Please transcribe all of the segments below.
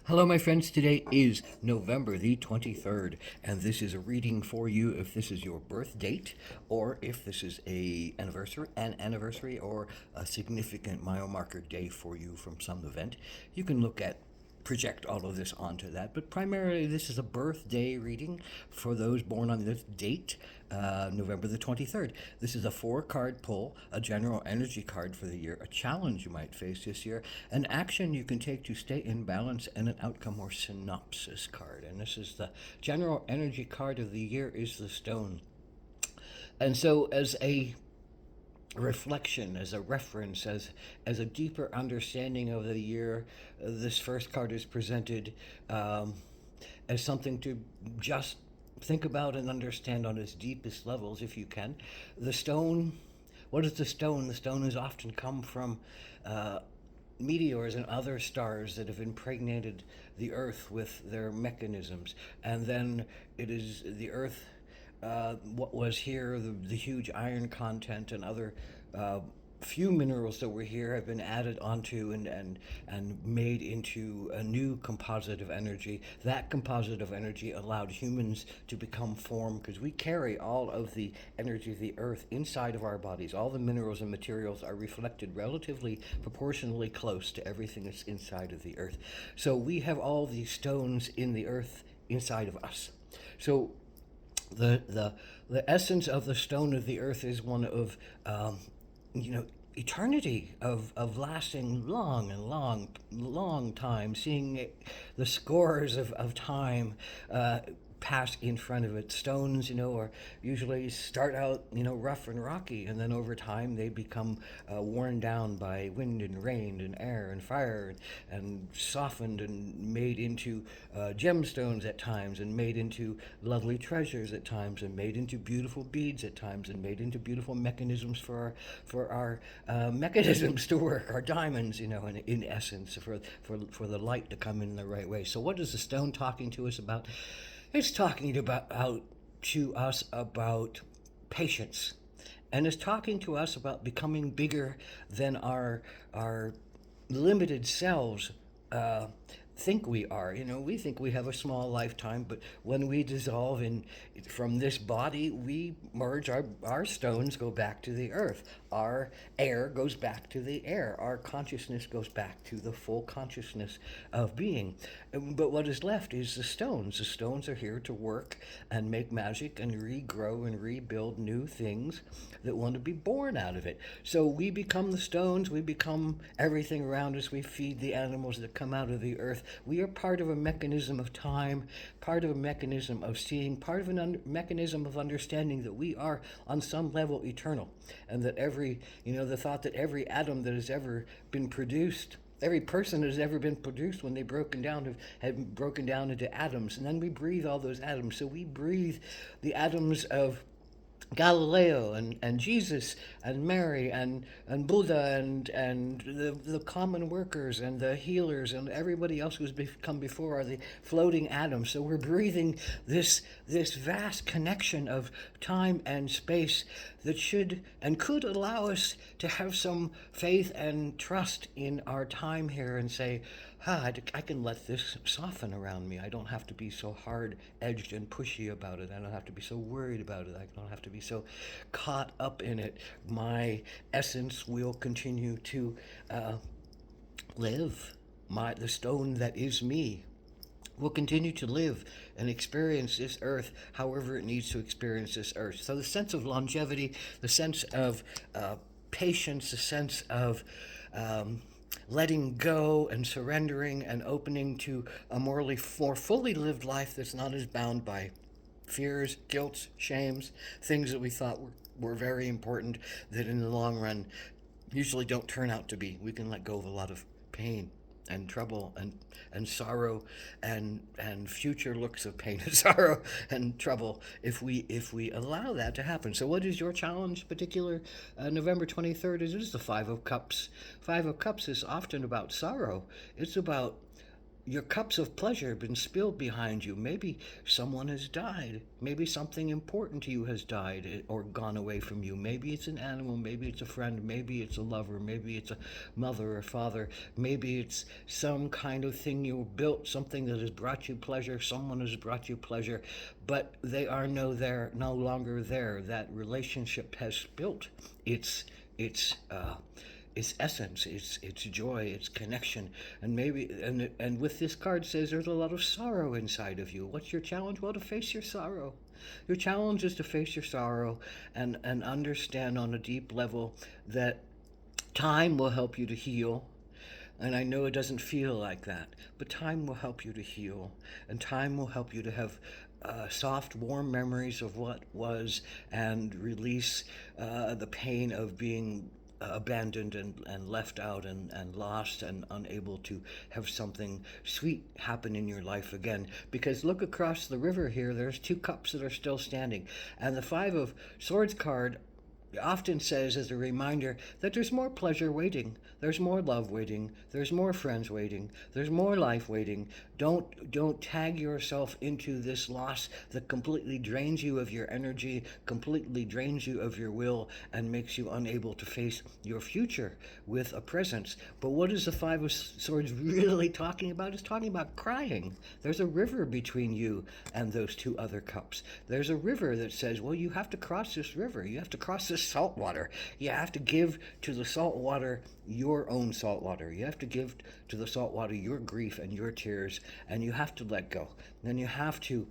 Hello, my friends. Today is November the 23rd, and this is a reading for you if this is your birth date, or if this is an anniversary, or a significant mile marker day for you from some event. You can project all of this onto that, but primarily this is a birthday reading for those born on this date, November the 23rd. This is a 4 card pull, a general energy card for the year, a challenge you might face this year, an action you can take to stay in balance, and an outcome or synopsis card. And this is the general energy card of the year is the stone. And so as a reflection, as a reference, as a deeper understanding of the year, this first card is presented as something to just think about and understand on its deepest levels, if you can. The stone. What is the stone? The stone has often come from meteors and other stars that have impregnated the earth with their mechanisms, and then it is the earth, what was here, the huge iron content and other few minerals that were here have been added onto and made into a new composite of energy. That composite of energy allowed humans to become form, because we carry all of the energy of the earth inside of our bodies. All the minerals and materials are reflected relatively proportionally close to everything that's inside of the earth. So we have all these stones in the earth inside of us. So the essence of the stone of the earth is one of eternity, of lasting long and long time, seeing the scores of time pass in front of it. Stones, are usually start out, rough and rocky, and then over time they become worn down by wind and rain and air and fire, and softened and made into gemstones at times, and made into lovely treasures at times, and made into beautiful beads at times, and made into beautiful mechanisms for our mechanisms to work, our diamonds, in essence, for the light to come in the right way. So what is the stone talking to us about? It's talking to us about patience, and it's talking to us about becoming bigger than our limited selves think we are. We think we have a small lifetime, but when we dissolve in from this body, we merge. Our stones go back to the earth. Our air goes back to the air. Our consciousness goes back to the full consciousness of being. But what is left is the stones. The stones are here to work and make magic and regrow and rebuild new things that want to be born out of it. So we become the stones. We become everything around us. We feed the animals that come out of the earth. We are part of a mechanism of time, part of a mechanism of seeing, part of a mechanism of understanding that we are on some level eternal, and that the thought that every atom that has ever been produced, every person that has ever been produced, when they have broken down into atoms, and then we breathe all those atoms. So we breathe the atoms of Galileo and Jesus and Mary and Buddha and the common workers and the healers and everybody else who's come before are the floating atoms. So we're breathing this vast connection of time and space that should and could allow us to have some faith and trust in our time here, and say, I can let this soften around me. I don't have to be so hard edged and pushy about it. I don't have to be so worried about it. I don't have to be so caught up in it. My essence will continue to live. The stone that is me will continue to live and experience this earth however it needs to experience this earth. So the sense of longevity, the sense of patience, the sense of letting go and surrendering and opening to a more fully lived life that's not as bound by fears, guilt, shames, things that we thought were very important, that in the long run usually don't turn out to be. We can let go of a lot of pain and trouble and sorrow and future looks of pain and sorrow and trouble if we allow that to happen. So what is your challenge? Particular November 23rd is the 5 of Cups. 5 of Cups is often about sorrow. It's about your cups of pleasure have been spilled behind you. Maybe someone has died. Maybe something important to you has died or gone away from you. Maybe it's an animal. Maybe it's a friend. Maybe it's a lover. Maybe it's a mother or father. Maybe it's some kind of thing you built, something that has brought you pleasure. Someone has brought you pleasure, but they are no longer there. That relationship has spilt its its essence, its joy, its connection, and maybe and with this card says there's a lot of sorrow inside of you. What's your challenge? Well, to face your sorrow. Your challenge is to face your sorrow and understand on a deep level that time will help you to heal. And I know it doesn't feel like that, but time will help you to heal, and time will help you to have soft, warm memories of what was and release the pain of being abandoned and left out and lost and unable to have something sweet happen in your life again. Because look across the river here, there's two cups that are still standing. And the Five of Swords card often says as a reminder that there's more pleasure waiting, there's more love waiting, there's more friends waiting, there's more life waiting. Don't tag yourself into this loss that completely drains you of your energy, completely drains you of your will, and makes you unable to face your future with a presence. But what is the Five of Swords really talking about? It's talking about crying. There's a river between you and those two other cups. There's a river that says, well, you have to cross this river. You have to cross this salt water. You have to give to the salt water your own salt water. You have to give to the salt water your grief and your tears, and you have to let go. Then you have to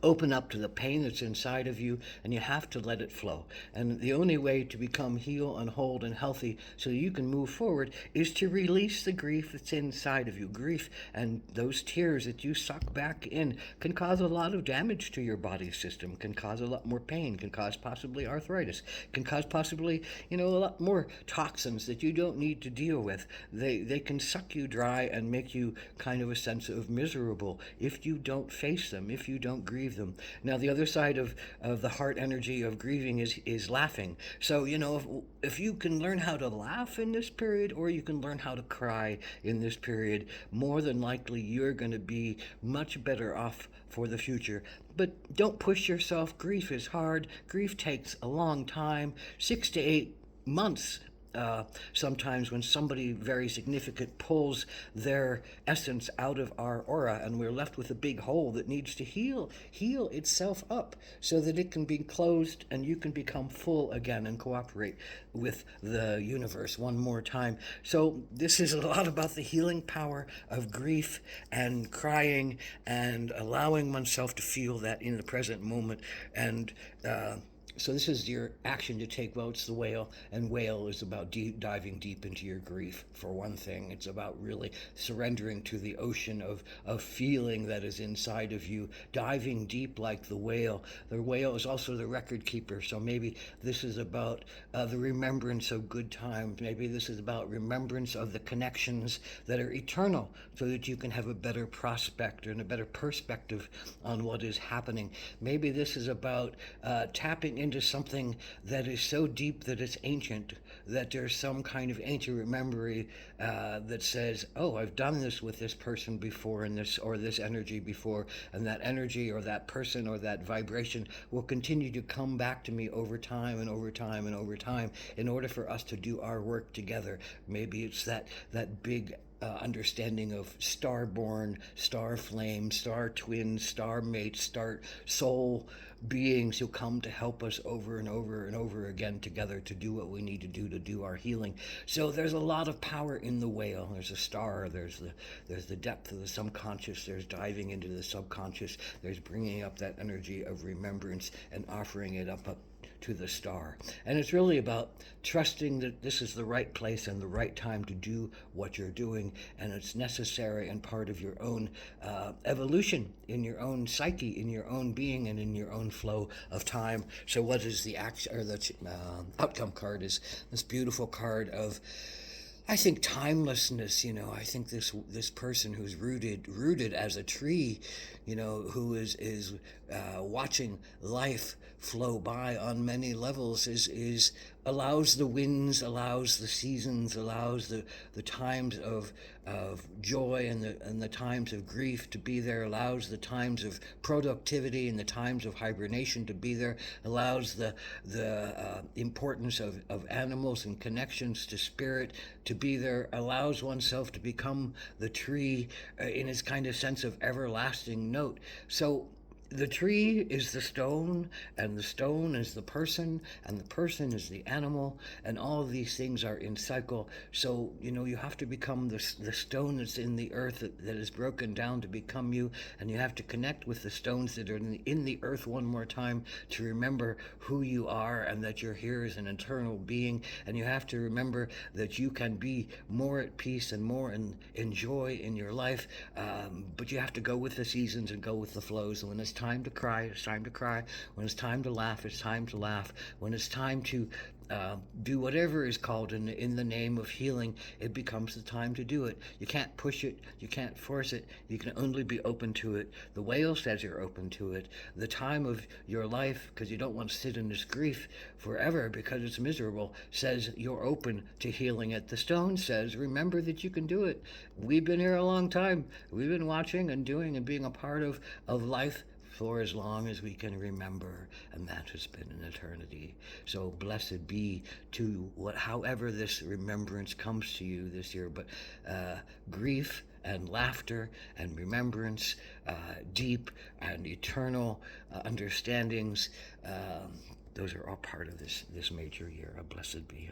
open up to the pain that's inside of you, and you have to let it flow. And the only way to become healed and whole and healthy so you can move forward is to release the grief that's inside of you. Grief and those tears that you suck back in can cause a lot of damage to your body system, can cause a lot more pain, can cause possibly arthritis, can cause possibly, a lot more toxins that you don't need to deal with. They can suck you dry and make you kind of a sense of miserable if you don't face them, if you don't grieve them. Now, the other side of the heart energy of grieving is laughing. So, if you can learn how to laugh in this period, or you can learn how to cry in this period, more than likely you're going to be much better off for the future. But don't push yourself. Grief is hard. Grief takes a long time, 6 to 8 months. Sometimes when somebody very significant pulls their essence out of our aura, and we're left with a big hole that needs to heal itself up so that it can be closed and you can become full again and cooperate with the universe one more time. So this is a lot about the healing power of grief and crying and allowing oneself to feel that in the present moment. And so this is your action to take. Well, it's the whale, and whale is about diving deep into your grief, for one thing. It's about really surrendering to the ocean of feeling that is inside of you, diving deep like the whale. The whale is also the record keeper, so maybe this is about the remembrance of good times. Maybe this is about remembrance of the connections that are eternal, so that you can have a better prospect and a better perspective on what is happening. Maybe this is about tapping into something that is so deep that it's ancient, that there's some kind of ancient memory that says, oh, I've done this with this person before, and this energy before, and that energy or that person or that vibration will continue to come back to me over time and over time and over time in order for us to do our work together. Maybe it's that big understanding of star-born, star flame, star twins, star mates, star soul beings who come to help us over and over and over again together to do what we need to do our healing. So there's a lot of power in the whale. There's a star, there's the depth of the subconscious, there's diving into the subconscious, there's bringing up that energy of remembrance and offering it up to the star. And it's really about trusting that this is the right place and the right time to do what you're doing, and it's necessary and part of your own evolution in your own psyche, in your own being, and in your own flow of time. So what is the action, or the outcome card is this beautiful card of, I think, timelessness. I think this person who's rooted as a tree who is watching life flow by on many levels, is allows the winds, allows the seasons, allows the times of joy and the times of grief to be there, allows the times of productivity and the times of hibernation to be there, allows the importance of animals and connections to spirit to be there, allows oneself to become the tree in its kind of sense of everlasting note. So the tree is the stone, and the stone is the person, and the person is the animal, and all of these things are in cycle. So, you have to become the stone that's in the earth that is broken down to become you, and you have to connect with the stones that are in the earth one more time to remember who you are and that you're here as an eternal being, and you have to remember that you can be more at peace and more in joy in your life, but you have to go with the seasons and go with the flows. And when it's time to cry, it's time to cry. When it's time to laugh, it's time to laugh. When it's time to do whatever is called in the name of healing, it becomes the time to do it. You can't push it. You can't force it. You can only be open to it. The whale says you're open to it. The time of your life, because you don't want to sit in this grief forever because it's miserable, says you're open to healing it. The stone says, remember that you can do it. We've been here a long time. We've been watching and doing and being a part of life for as long as we can remember, and that has been an eternity. So blessed be to however this remembrance comes to you this year, but grief and laughter and remembrance, deep and eternal understandings, those are all part of this major year. Blessed be.